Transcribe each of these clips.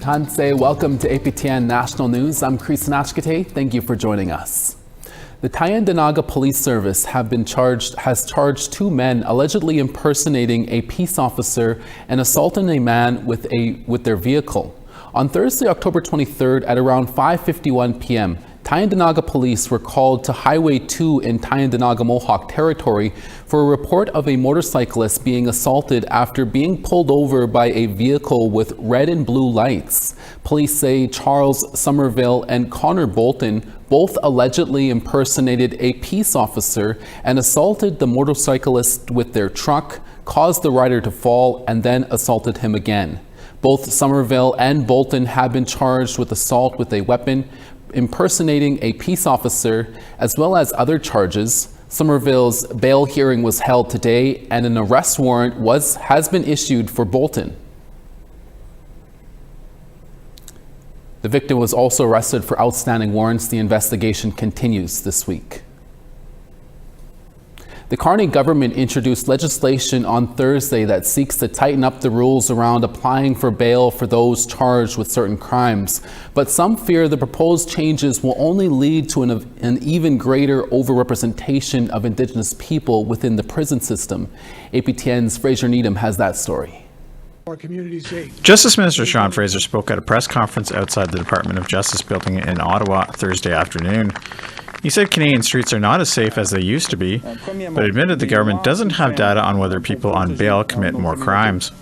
Tanse, welcome to APTN National News. I'm Chris Nachkate. Thank you for joining us. The Tyendinaga Police Service has charged two men allegedly impersonating a peace officer and assaulting a man with their vehicle. On Thursday, October 23rd at around 5:51 p.m., Tyendinaga police were called to Highway 2 in Tyendinaga Mohawk territory for a report of a motorcyclist being assaulted after being pulled over by a vehicle with red and blue lights. Police say Charles Somerville and Connor Bolton both allegedly impersonated a peace officer and assaulted the motorcyclist with their truck, caused the rider to fall, and then assaulted him again. Both Somerville and Bolton have been charged with assault with a weapon, impersonating a peace officer, as well as other charges. Somerville's bail hearing was held today, and an arrest warrant has been issued for Bolton. The victim was also arrested for outstanding warrants. The investigation continues this week. The Carney government introduced legislation on Thursday that seeks to tighten up the rules around applying for bail for those charged with certain crimes. But some fear the proposed changes will only lead to an even greater overrepresentation of Indigenous people within the prison system. APTN's Fraser Needham has that story. Justice Minister Sean Fraser spoke at a press conference outside the Department of Justice building in Ottawa Thursday afternoon. He said Canadian streets are not as safe as they used to be, but admitted the government doesn't have data on whether people on bail commit more crimes.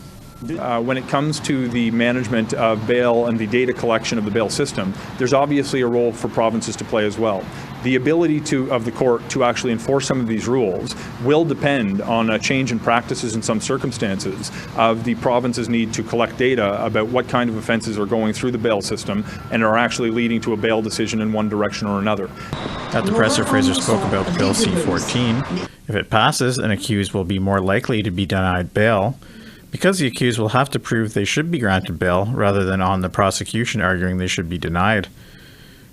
When it comes to the management of bail and the data collection of the bail system, there's obviously a role for provinces to play as well. The ability of the court to actually enforce some of these rules will depend on a change in practices in some circumstances of the province's need to collect data about what kind of offences are going through the bail system and are actually leading to a bail decision in one direction or another. At the presser, Fraser spoke about Bill C-14. If it passes, an accused will be more likely to be denied bail, because the accused will have to prove they should be granted bail rather than on the prosecution arguing they should be denied.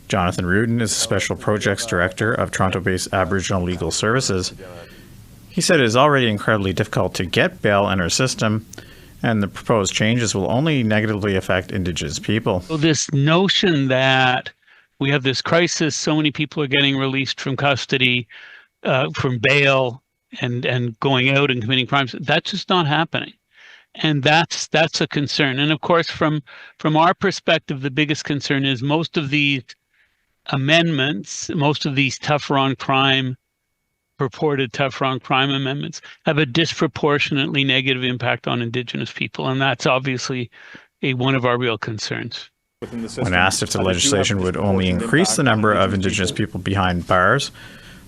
Jonathan Rudin is the Special Projects Director of Toronto-based Aboriginal Legal Services. He said it is already incredibly difficult to get bail in our system, and the proposed changes will only negatively affect Indigenous people. So this notion that we have this crisis, so many people are getting released from custody, from bail, and going out and committing crimes, that's just not happening. And that's a concern. And of course, from our perspective, the biggest concern is most of these amendments, most of these purported tougher on crime amendments have a disproportionately negative impact on Indigenous people. And that's obviously one of our real concerns. When asked if the legislation would only increase the number of Indigenous people behind bars,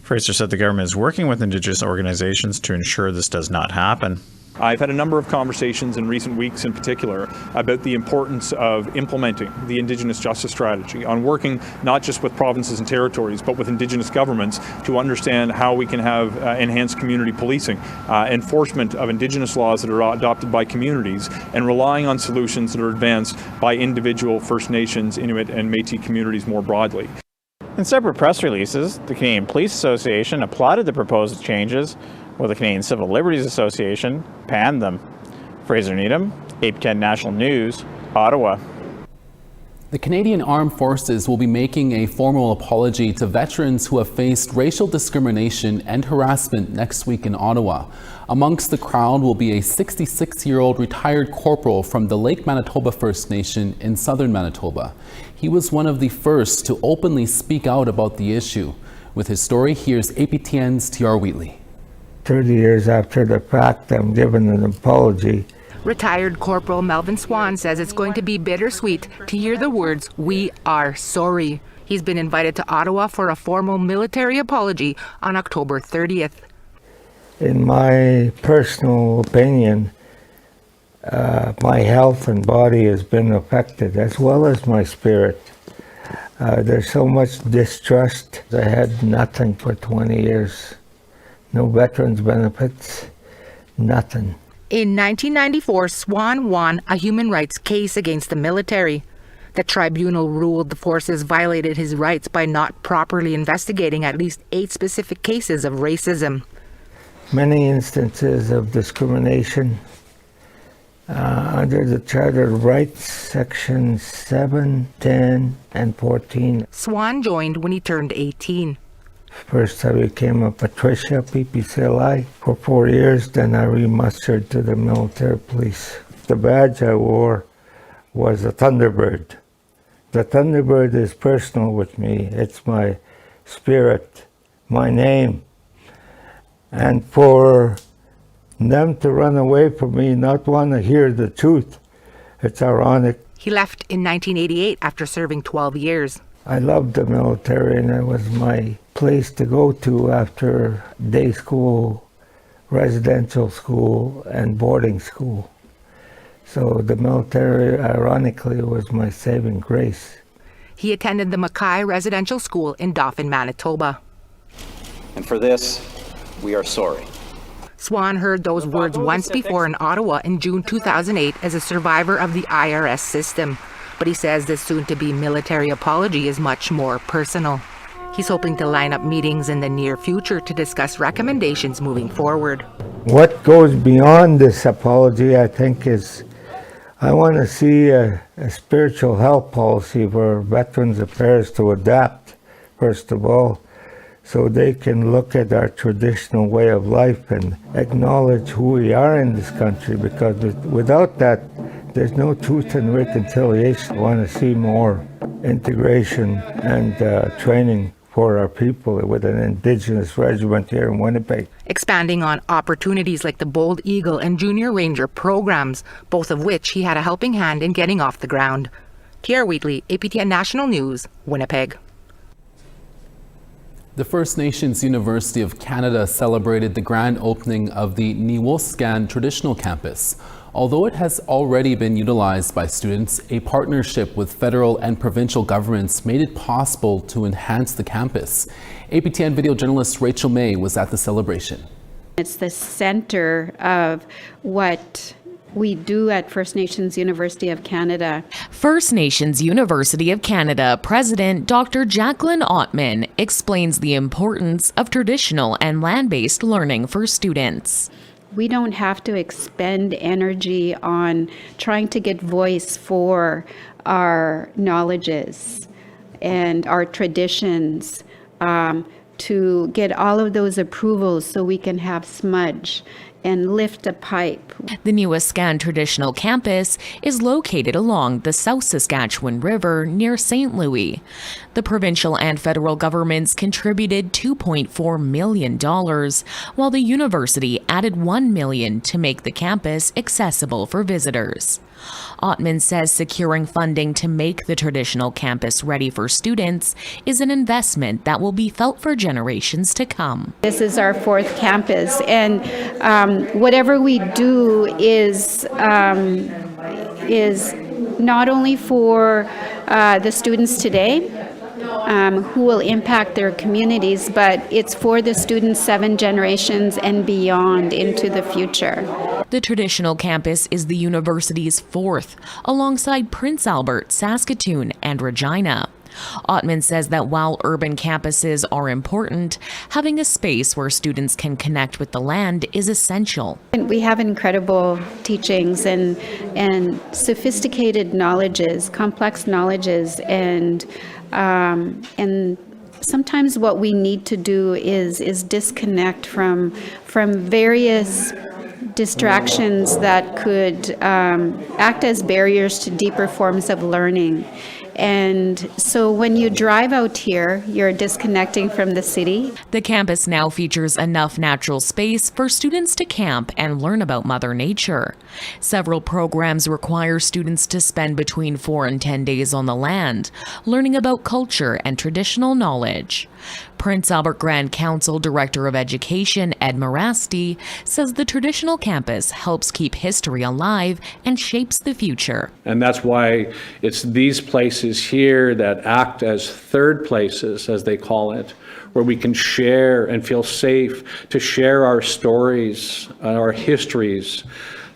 Fraser said the government is working with Indigenous organizations to ensure this does not happen. I've had a number of conversations in recent weeks in particular about the importance of implementing the Indigenous justice strategy, on working not just with provinces and territories, but with Indigenous governments to understand how we can have enhanced community policing, enforcement of Indigenous laws that are adopted by communities, and relying on solutions that are advanced by individual First Nations, Inuit, and Métis communities more broadly. In separate press releases, the Canadian Police Association applauded the proposed changes, while the Canadian Civil Liberties Association panned them. Fraser Needham, APTN National News, Ottawa. The Canadian Armed Forces will be making a formal apology to veterans who have faced racial discrimination and harassment next week in Ottawa. Amongst the crowd will be a 66-year-old retired corporal from the Lake Manitoba First Nation in southern Manitoba. He was one of the first to openly speak out about the issue. With his story, here's APTN's T.R. Wheatley. 30 years after the fact, I'm giving an apology. Retired Corporal Melvin Swan says it's going to be bittersweet to hear the words, "We are sorry." He's been invited to Ottawa for a formal military apology on October 30th. In my personal opinion, my health and body has been affected, as well as my spirit. There's so much distrust. I had nothing for 20 years. No veterans benefits, nothing. In 1994, Swan won a human rights case against the military. The tribunal ruled the forces violated his rights by not properly investigating at least 8 specific cases of racism. Many instances of discrimination under the Charter of Rights, Sections 7, 10, and 14. Swan joined when he turned 18. First, I became a Patricia, PPCLI, for 4 years. Then I remustered to the military police. The badge I wore was a Thunderbird. The Thunderbird is personal with me. It's my spirit, my name. And for them to run away from me, not want to hear the truth, it's ironic. He left in 1988 after serving 12 years. I loved the military, and it was my place to go to after day school, residential school, and boarding school. So the military, ironically, was my saving grace. He attended the Mackay Residential School in Dauphin, Manitoba. And for this, we are sorry. Swan heard those words once before in Ottawa in June 2008 as a survivor of the IRS system. But he says this soon-to-be military apology is much more personal. He's hoping to line up meetings in the near future to discuss recommendations moving forward. What goes beyond this apology, I think, is I want to see a spiritual health policy for Veterans Affairs to adapt, first of all, so they can look at our traditional way of life and acknowledge who we are in this country, because without that, there's no truth and reconciliation. I want to see more integration and training for our people with an Indigenous regiment here in Winnipeg. Expanding on opportunities like the Bold Eagle and Junior Ranger programs, both of which he had a helping hand in getting off the ground. Tierra Wheatley, APTN National News, Winnipeg. The First Nations University of Canada celebrated the grand opening of the Niwoskan Traditional Campus. Although it has already been utilized by students, a partnership with federal and provincial governments made it possible to enhance the campus. APTN video journalist Rachel May was at the celebration. It's the center of what we do at First Nations University of Canada. First Nations University of Canada President Dr. Jacqueline Ottman explains the importance of traditional and land-based learning for students. We don't have to expend energy on trying to get voice for our knowledges and our traditions to get all of those approvals so we can have smudge and lift a pipe. The Niwoskan Traditional Campus is located along the South Saskatchewan River near St. Louis. The provincial and federal governments contributed $2.4 million, while the university added $1 million to make the campus accessible for visitors. Ottman says securing funding to make the traditional campus ready for students is an investment that will be felt for generations to come. This is our fourth campus, and whatever we do is not only for the students today, who will impact their communities, but it's for the students 7 generations and beyond into the future. The traditional campus is the university's fourth, alongside Prince Albert, Saskatoon, and Regina. Ottman says that while urban campuses are important, having a space where students can connect with the land is essential. We have incredible teachings and sophisticated knowledges, complex knowledges, and sometimes what we need to do is disconnect from various distractions that could act as barriers to deeper forms of learning. And so when you drive out here, you're disconnecting from the city. The campus now features enough natural space for students to camp and learn about Mother Nature. Several programs require students to spend between 4 and 10 days on the land, learning about culture and traditional knowledge. Prince Albert Grand Council Director of Education Ed Morasti says the traditional campus helps keep history alive and shapes the future. And that's why it's these places here that act as third places, as they call it, where we can share and feel safe to share our stories, our histories,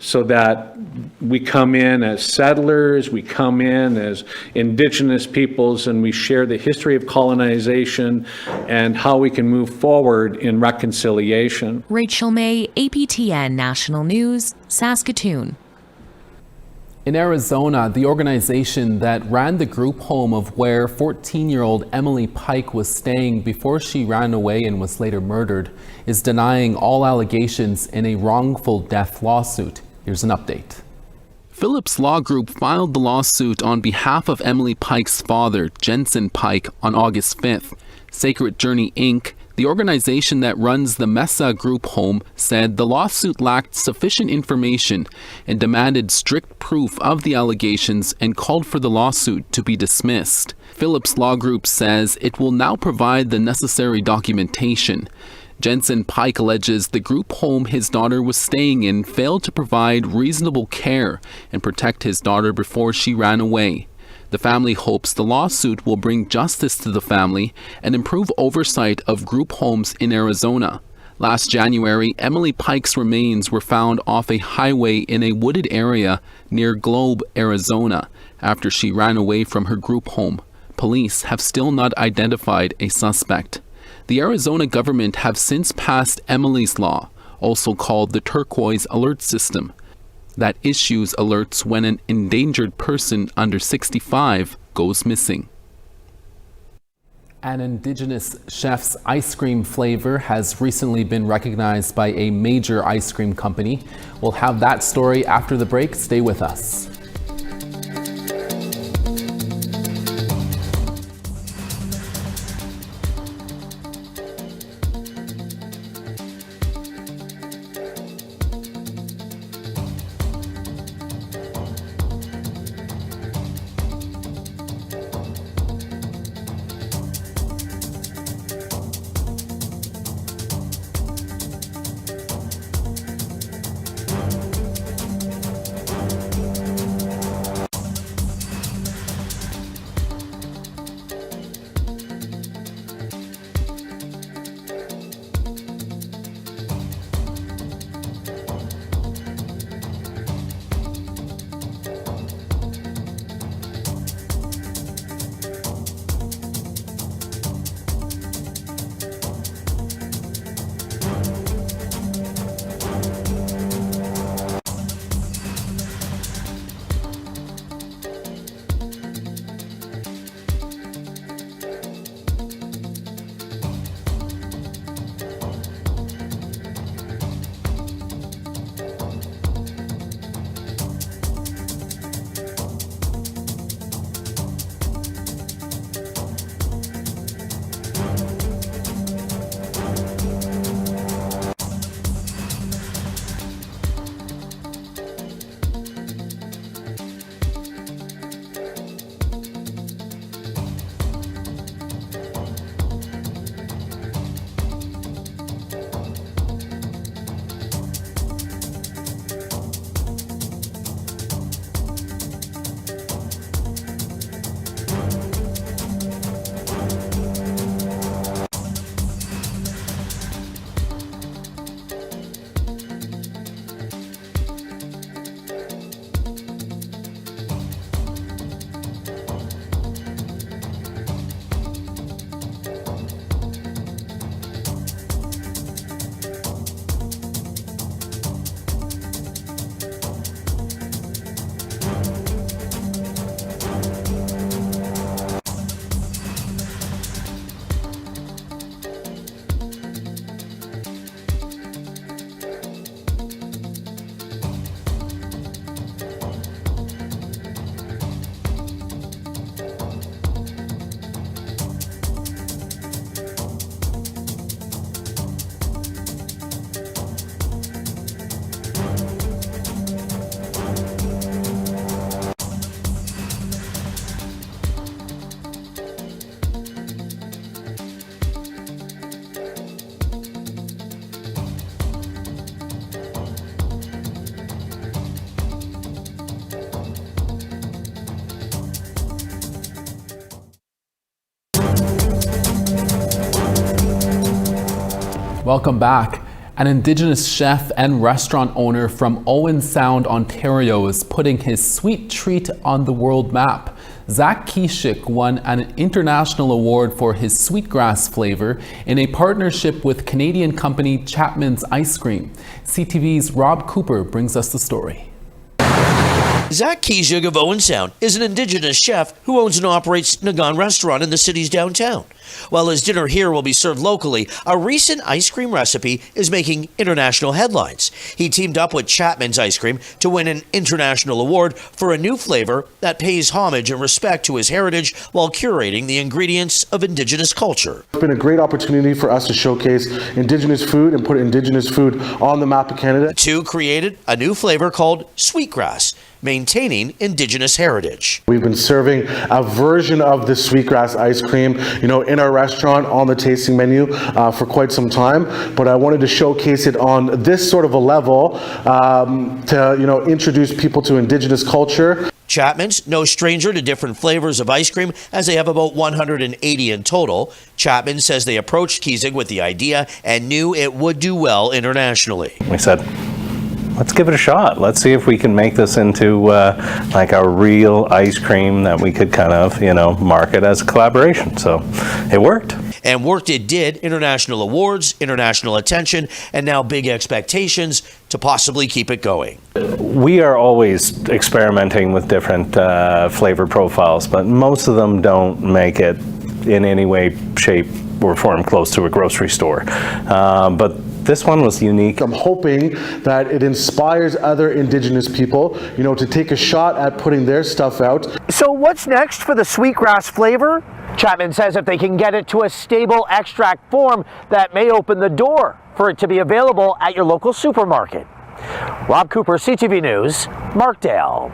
so that we come in as settlers, we come in as Indigenous peoples, and we share the history of colonization and how we can move forward in reconciliation. Rachel May, APTN National News, Saskatoon. In Arizona, the organization that ran the group home of where 14-year-old Emily Pike was staying before she ran away and was later murdered is denying all allegations in a wrongful death lawsuit. Here's an update. Phillips Law Group filed the lawsuit on behalf of Emily Pike's father, Jensen Pike, on August 5th. Sacred Journey, Inc., the organization that runs the Mesa group home, said the lawsuit lacked sufficient information and demanded strict proof of the allegations and called for the lawsuit to be dismissed. Phillips Law Group says it will now provide the necessary documentation. Jensen Pike alleges the group home his daughter was staying in failed to provide reasonable care and protect his daughter before she ran away. The family hopes the lawsuit will bring justice to the family and improve oversight of group homes in Arizona. Last January, Emily Pike's remains were found off a highway in a wooded area near Globe, Arizona, after she ran away from her group home. Police have still not identified a suspect. The Arizona government have since passed Emily's Law, also called the Turquoise Alert System, that issues alerts when an endangered person under 65 goes missing. An Indigenous chef's ice cream flavor has recently been recognized by a major ice cream company. We'll have that story after the break. Stay with us. Welcome back. An Indigenous chef and restaurant owner from Owen Sound, Ontario is putting his sweet treat on the world map. Zach Kishik won an international award for his sweetgrass flavor in a partnership with Canadian company Chapman's Ice Cream. CTV's Rob Cooper brings us the story. Zach Kiesig of Owen Sound is an Indigenous chef who owns and operates Nagan restaurant in the city's downtown. While his dinner here will be served locally, a recent ice cream recipe is making international headlines. He teamed up with Chapman's Ice Cream to win an international award for a new flavor that pays homage and respect to his heritage while curating the ingredients of Indigenous culture. It's been a great opportunity for us to showcase Indigenous food and put Indigenous food on the map of Canada. The two created a new flavor called Sweetgrass, maintaining Indigenous heritage. We've been serving a version of the sweetgrass ice cream, in our restaurant on the tasting menu for quite some time, but I wanted to showcase it on this sort of a level to, introduce people to Indigenous culture. Chapman's no stranger to different flavors of ice cream, as they have about 180 in total. Chapman says they approached Kiesig with the idea and knew it would do well internationally. We said, let's give it a shot. Let's see if we can make this into like a real ice cream that we could kind of, market as a collaboration. So it worked. And worked it did. International awards, international attention, and now big expectations to possibly keep it going. We are always experimenting with different flavor profiles, but most of them don't make it in any way, shape, or form close to a grocery store. But this one was unique. I'm hoping that it inspires other Indigenous people, to take a shot at putting their stuff out. So what's next for the sweetgrass flavor? Chapman says if they can get it to a stable extract form, that may open the door for it to be available at your local supermarket. Rob Cooper, CTV News, Markdale.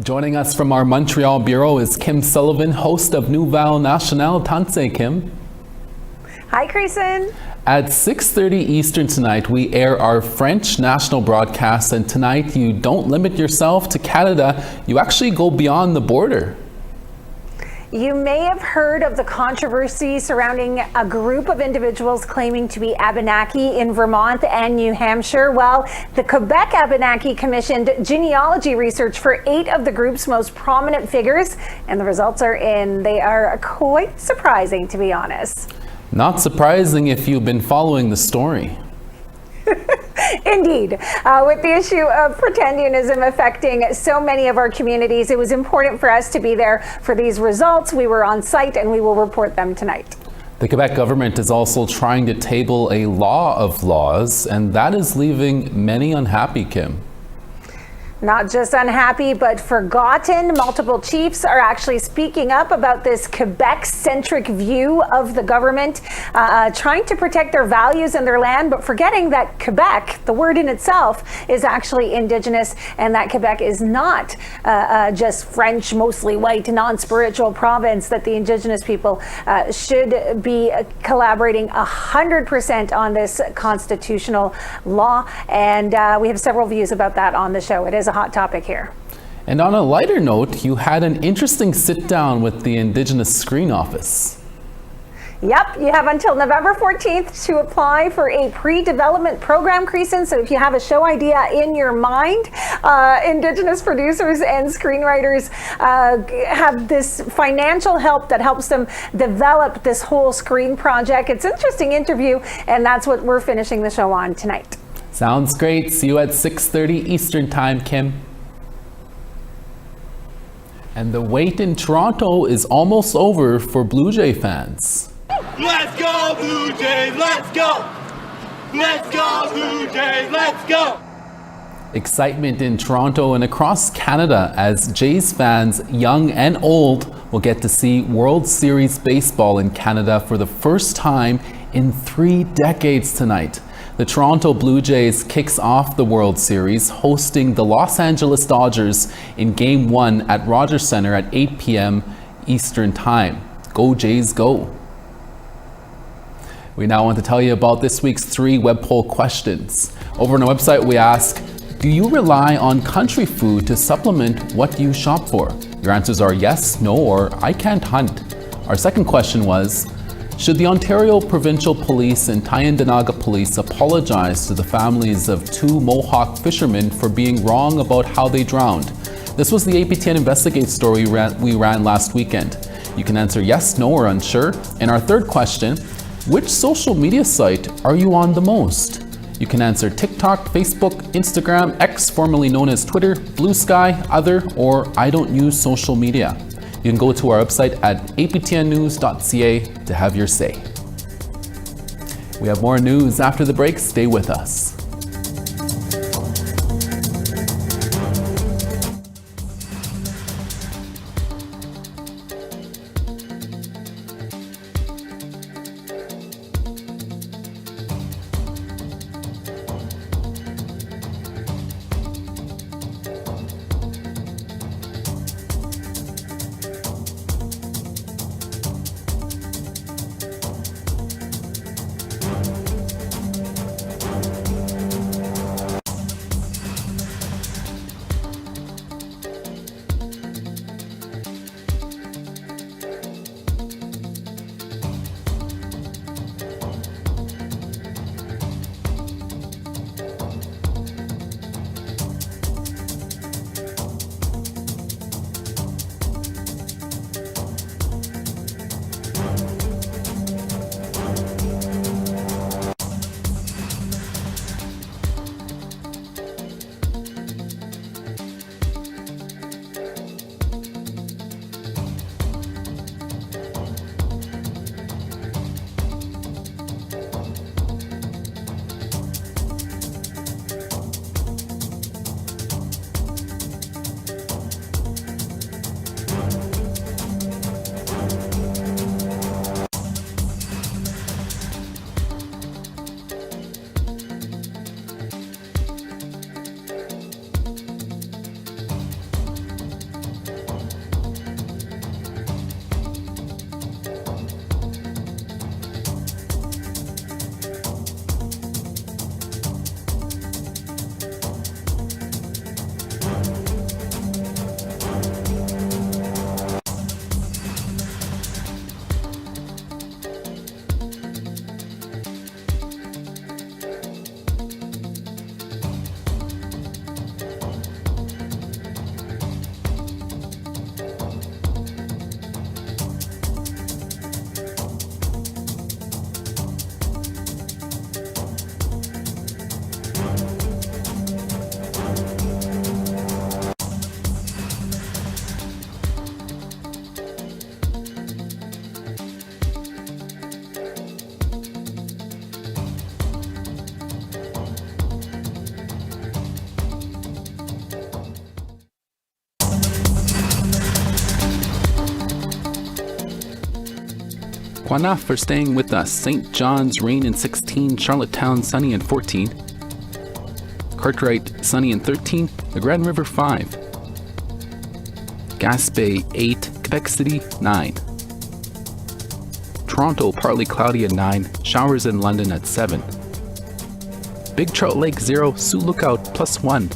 Joining us from our Montreal bureau is Kim Sullivan, host of Nouvelle Nationale. Tanse, Kim. Hi, Creason. At 6:30 Eastern tonight, we air our French national broadcast, and tonight you don't limit yourself to Canada, you actually go beyond the border. You may have heard of the controversy surrounding a group of individuals claiming to be Abenaki in Vermont and New Hampshire. Well, the Quebec Abenaki commissioned genealogy research for 8 of the group's most prominent figures, and the results are in. They are quite surprising, to be honest. Not surprising if you've been following the story. Indeed. With the issue of pretendionism affecting so many of our communities, it was important for us to be there for these results. We were on site and we will report them tonight. The Quebec government is also trying to table a law of laws, and that is leaving many unhappy, Kim. Not just unhappy, but forgotten. Multiple chiefs are actually speaking up about this Quebec-centric view of the government, trying to protect their values and their land, but forgetting that Quebec, the word in itself, is actually Indigenous, and that Quebec is not just French, mostly white, non-spiritual province, that the Indigenous people should be collaborating 100% on this constitutional law. And we have several views about that on the show. It is a hot topic here. And on a lighter note, you had an interesting sit down with the Indigenous Screen Office. Yep, you have until November 14th to apply for a pre-development program, Creason. So if you have a show idea in your mind, Indigenous producers and screenwriters have this financial help that helps them develop this whole screen project. It's an interesting interview, and that's what we're finishing the show on tonight. Sounds great. See you at 6:30 Eastern Time, Kim. And the wait in Toronto is almost over for Blue Jay fans. Let's go, Blue Jays, let's go! Let's go, Blue Jays, let's go! Excitement in Toronto and across Canada as Jays fans, young and old, will get to see World Series baseball in Canada for the first time in 3 decades tonight. The Toronto Blue Jays kicks off the World Series, hosting the Los Angeles Dodgers in Game 1 at Rogers Centre at 8 p.m. Eastern Time. Go Jays, go! We now want to tell you about this week's 3 web poll questions. Over on our website, we ask, do you rely on country food to supplement what you shop for? Your answers are yes, no, or I can't hunt. Our second question was, should the Ontario Provincial Police and Tyendinaga Police apologize to the families of 2 Mohawk fishermen for being wrong about how they drowned? This was the APTN Investigate story we ran last weekend. You can answer yes, no, or unsure. And our third question, which social media site are you on the most? You can answer TikTok, Facebook, Instagram, X, formerly known as Twitter, Blue Sky, Other, or I don't use social media. You can go to our website at aptnnews.ca to have your say. We have more news after the break. Stay with us. Kwana for staying with us. St. John's, rain in 16. Charlottetown, sunny and 14. Cartwright, sunny and 13. The Grand River, 5. Gaspé, 8. Quebec City, 9. Toronto, partly cloudy at 9. Showers in London at 7. Big Trout Lake, 0. Sioux Lookout, +1.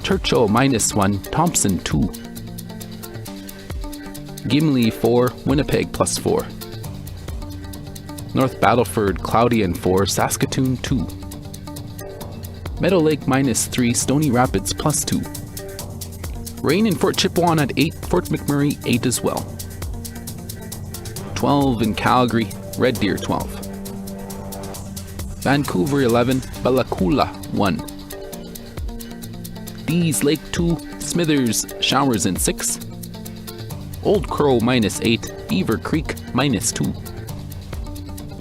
Churchill, -1. Thompson, 2. Gimli, 4. Winnipeg, +4. North Battleford, cloudy and 4. Saskatoon, 2. Meadow Lake, -3. Stony Rapids, +2. Rain in Fort Chipewyan at 8. Fort McMurray, 8 as well. 12 in Calgary. Red Deer, 12. Vancouver, 11. Bellacoola, 1. Dees Lake, 2. Smithers, showers in 6. Old Crow, -8. Beaver Creek, -2.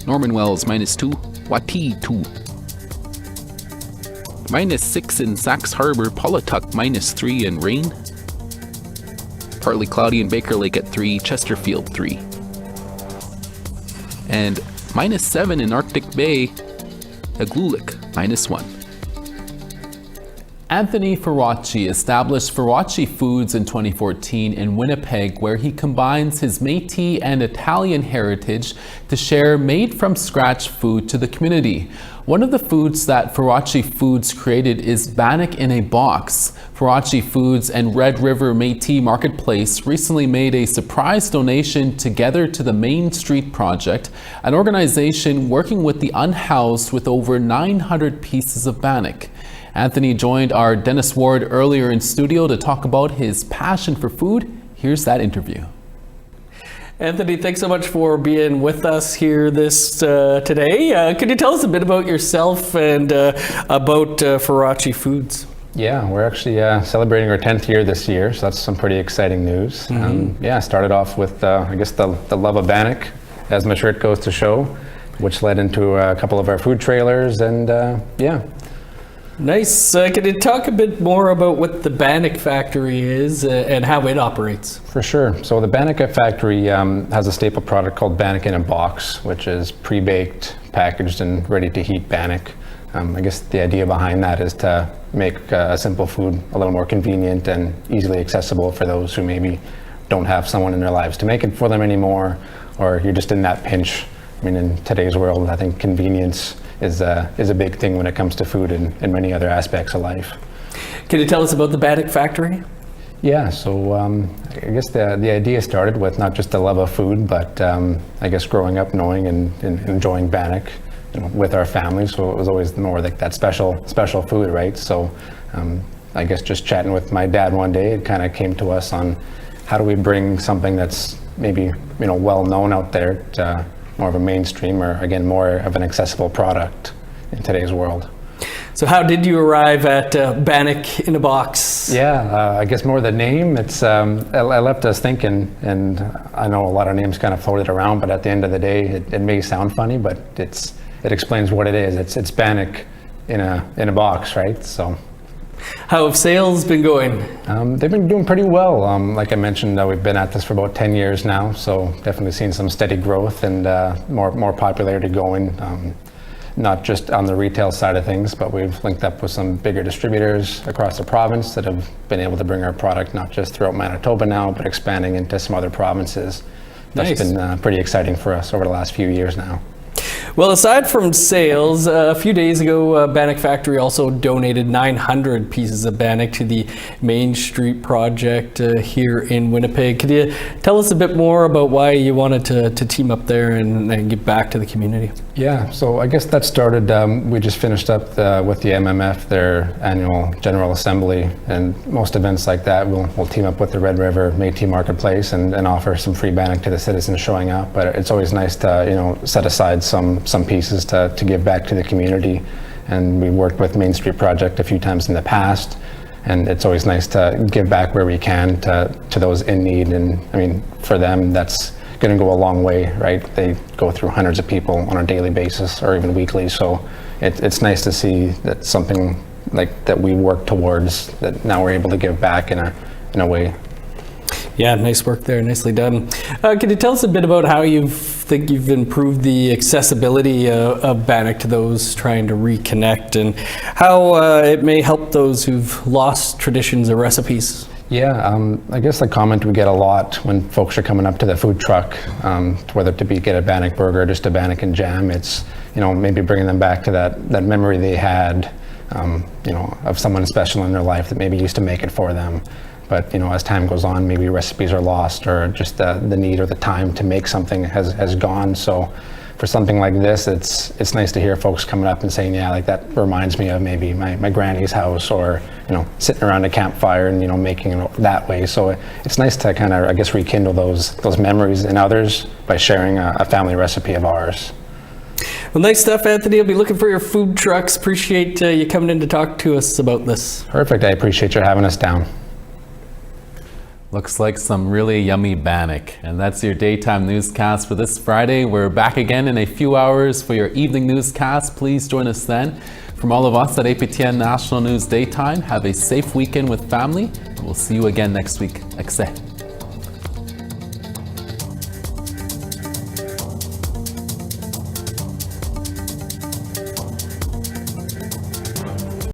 Norman Wells, -2. Wati, 2. -6 in Sax Harbor. Polituck, -3 and rain. Partly cloudy in Baker Lake at 3. Chesterfield, 3. And -7 in Arctic Bay. Igloolik, -1. Anthony Faraci established Faraci Foods in 2014 in Winnipeg, where he combines his Métis and Italian heritage to share made-from-scratch food to the community. One of the foods that Faraci Foods created is Bannock in a Box. Faraci Foods and Red River Métis Marketplace recently made a surprise donation together to the Main Street Project, an organization working with the unhoused with over 900 pieces of Bannock. Anthony joined our Dennis Ward earlier in studio to talk about his passion for food. Here's that interview. Anthony, thanks so much for being with us here today. Could you tell us a bit about yourself and about Farachi Foods? Yeah, we're actually celebrating our 10th year this year, so that's some pretty exciting news. Started off with, I guess, the love of Bannock, as my shirt goes to show, which led into a couple of our food trailers, and yeah. Nice. Can you talk a bit more about what the Bannock factory is and how it operates? For sure. So the Bannock factory has a staple product called Bannock in a box, which is pre-baked, packaged, and ready to heat Bannock. I guess the idea behind that is to make a simple food a little more convenient and easily accessible for those who maybe don't have someone in their lives to make it for them anymore, or you're just in that pinch. I mean, in today's world, I think convenience is a big thing when it comes to food and many other aspects of life. Can you tell us about the Bannock factory? Yeah, so I guess the idea started with not just the love of food, but I guess growing up knowing and enjoying Bannock with our family. So it was always more like that special food, right? So I guess just chatting with my dad one day, it kind of came to us on how do we bring something that's maybe well known out there to more of a mainstream, or again more of an accessible product in today's world. So how did you arrive at Bannock in a box? Yeah, I guess more the name. It's it left us thinking, and I know a lot of names kind of floated around, but at the end of the day, it may sound funny, but it explains what it is. It's Bannock in a box, right? So. How have sales been going? They've been doing pretty well. Like I mentioned, we've been at this for about 10 years now, so definitely seen some steady growth and more popularity going. Not just on the retail side of things, but we've linked up with some bigger distributors across the province that have been able to bring our product not just throughout Manitoba now, but expanding into some other provinces. That's been pretty exciting for us over the last few years now. Well, aside from sales, a few days ago, Bannock Factory also donated 900 pieces of Bannock to the Main Street project here in Winnipeg. Could you tell us a bit more about why you wanted to team up there and give back to the community? Yeah, so I guess that started, we just finished up with the MMF, their annual General Assembly, and most events like that, we'll team up with the Red River Métis Marketplace and offer some free Bannock to the citizens showing up. But it's always nice to set aside some pieces to give back to the community. And we've worked with Main Street Project a few times in the past, and it's always nice to give back where we can to those in need. And I mean, for them, that's going to go a long way, right? They go through hundreds of people on a daily basis or even weekly. So it's nice to see that something like that we work towards, that now we're able to give back in a way. Yeah, nice work there, nicely done. Can you tell us a bit about how you think you've improved the accessibility of Bannock to those trying to reconnect, and how it may help those who've lost traditions or recipes? Yeah, I guess the comment we get a lot when folks are coming up to the food truck, whether to get a Bannock burger or just a Bannock and jam, it's maybe bringing them back to that memory they had, of someone special in their life that maybe used to make it for them. But as time goes on, maybe recipes are lost, or just the need or the time to make something has gone. So for something like this, it's nice to hear folks coming up and saying, yeah, like that reminds me of maybe my granny's house, or sitting around a campfire and making it that way. So it's nice to kind of, I guess, rekindle those memories in others by sharing a family recipe of ours. Well, nice stuff, Anthony. I'll be looking for your food trucks. Appreciate you coming in to talk to us about this. Perfect. I appreciate you having us down. Looks like some really yummy Bannock. And that's your daytime newscast for this Friday. We're back again in a few hours for your evening newscast. Please join us then. From all of us at APTN National News Daytime, have a safe weekend with family. We'll see you again next week. Accès.